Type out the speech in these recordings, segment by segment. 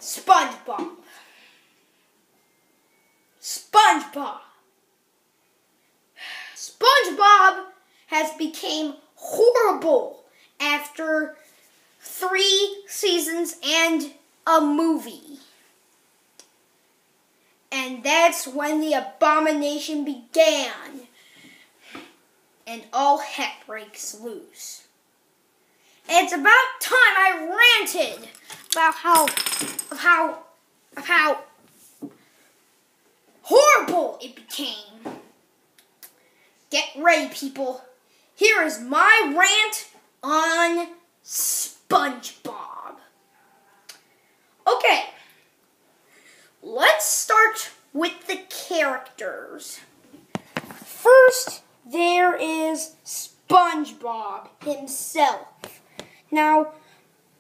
Spongebob. Spongebob. Spongebob has become horrible after 3 seasons and a movie. And that's when the abomination began. And all heck breaks loose. It's about time I ranted about how horrible it became. Get ready, people. Here is my rant on SpongeBob. Okay, let's start with the characters. First, there is SpongeBob himself. Now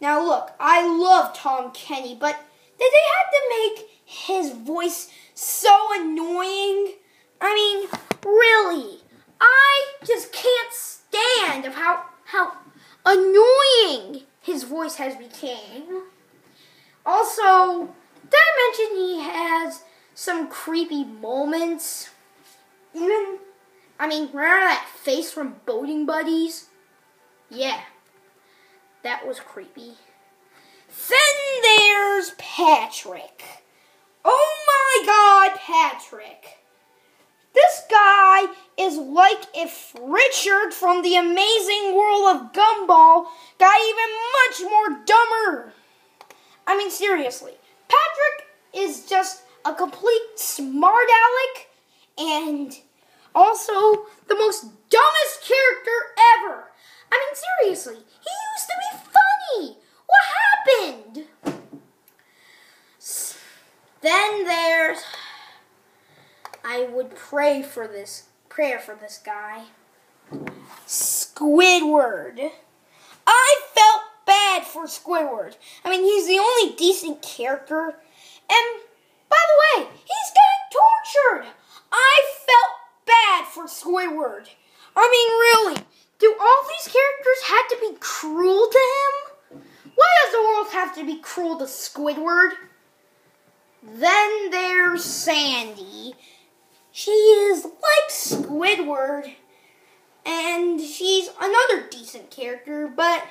look, I love Tom Kenny, but did they have to make his voice so annoying? I mean, really, I just can't stand of how annoying his voice has become. Also, did I mention he has some creepy moments? Remember that face from Boating Buddies? Yeah, that was creepy. Then there's Patrick. Oh my God, Patrick. This guy is like if Richard from the Amazing World of Gumball got even much more dumber. I mean, seriously, Patrick is just a complete smart aleck and also the most dumbest character ever. I mean, seriously, he used to be funny. What happened? Then there's, I would pray for this guy, Squidward. I felt bad for Squidward. I mean, he's the only decent character. And, by the way, he's getting tortured. I felt bad for Squidward. I mean, really, do all these characters have to be cruel to him? Why does the world have to be cruel to Squidward? Then there's Sandy. She is like Squidward, and she's another decent character, but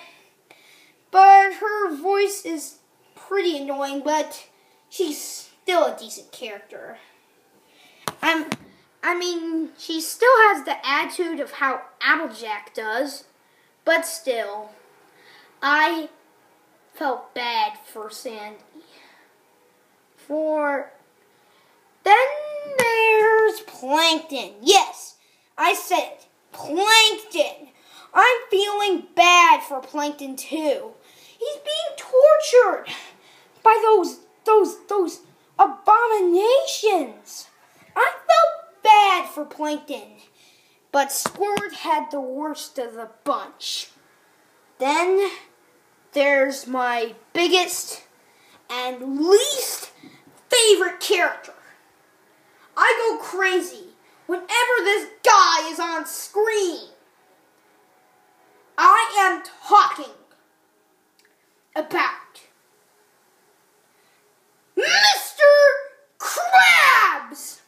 her voice is pretty annoying, but she's still a decent character. I mean, she still has the attitude of how Applejack does, but still, I felt bad for Sandy. Then there's Plankton. Yes, I said it. Plankton. I'm feeling bad for Plankton too. He's being tortured by those abominations. I felt bad for Plankton, but Squidward had the worst of the bunch. Then there's my biggest and least favorite character. I go crazy whenever this guy is on screen. I am talking about Mr. Krabs.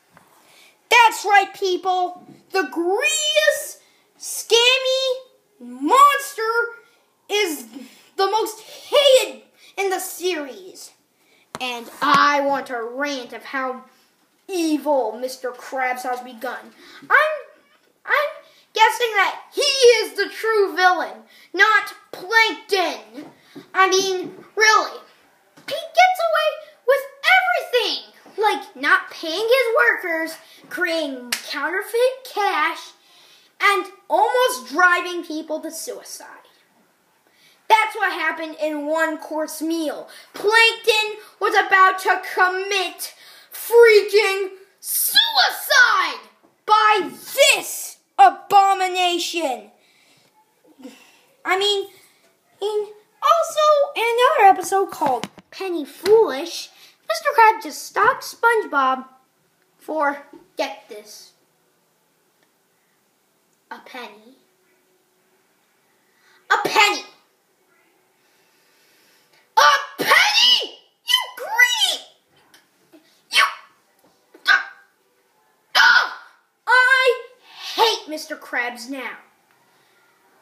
That's right, people. The greediest, scammy monster is the most hated in the series. And I want to rant of how evil Mr. Krabs has begun. I'm guessing that he is the true villain, not Plankton. I mean, really, he gets away with everything, like not paying his workers, creating counterfeit cash, and almost driving people to suicide. That's what happened in One Course Meal. Plankton was about to commit freaking suicide by this abomination. I mean, also in another episode called Penny Foolish, Mr. Krabs just stalked SpongeBob for, get this, a penny. A penny! A penny? You greedy Mr. Krabs now.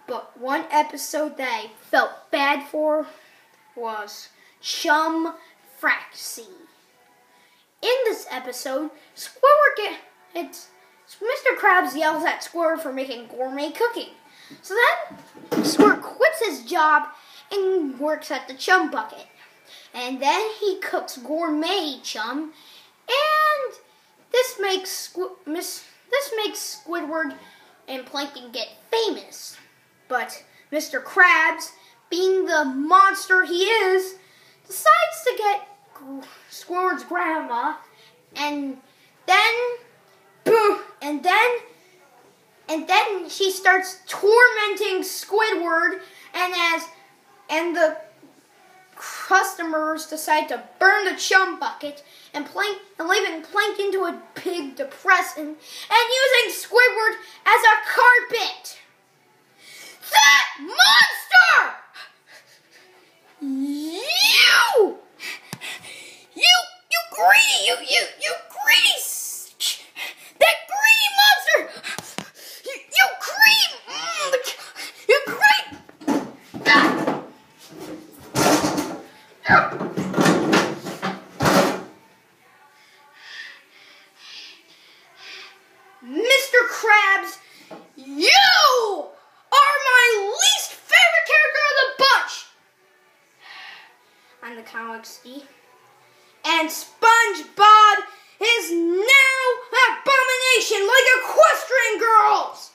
But one episode that I felt bad for was Chum Fraxy. In this episode, Mr. Krabs yells at Squirrel for making gourmet cooking. So then, Squirrel quits his job and works at the Chum Bucket. And then he cooks gourmet chum, and this makes Squidward and Plankton get famous. But Mr. Krabs, being the monster he is, decides to get Squidward's grandma, and then she starts tormenting Squidward, and the customers decide to burn the Chum Bucket and leaving Plankton to a big depression and using Squidward as a carpet. That monster! You greedy, that greedy monster! You greedy! Mr. Krabs, you are my least favorite character of the bunch. I'm the comics D. And Spongebob is now an abomination like equestrian girls.